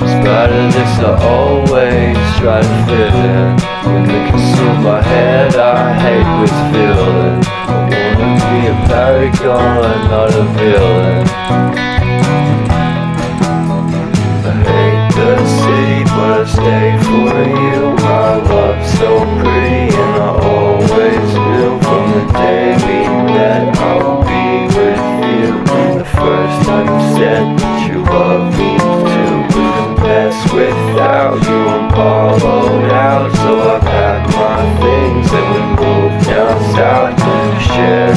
Spite of this I always try to fit in. When they consume my head I hate this feeling. I wanna be a paragon, not a villain. I hate the city but I stay for you. My love's so pretty and I always knew from the day we met I would be with you. The first time you said that you loved me too. Couldn't mess without you, I'm hollowed out. So I packed my things and we moved down south to share